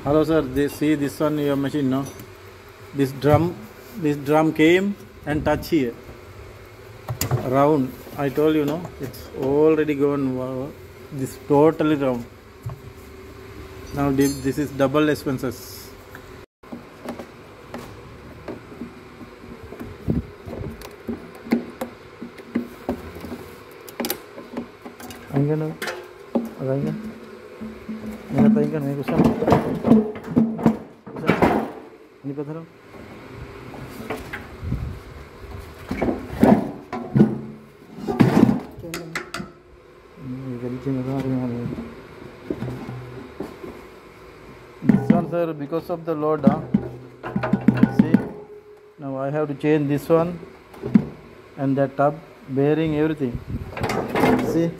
Hello sir, see this one your machine, no? This drum came and touched here. Round. I told you, no? It's already gone. Wow. This totally round. Now this is double expenses. Angin, angin. Mana taingkan? Ini kusam. Ini patharam. This one, sir, because of the load, see, now I have to change this one and that tub, bearing, everything. See.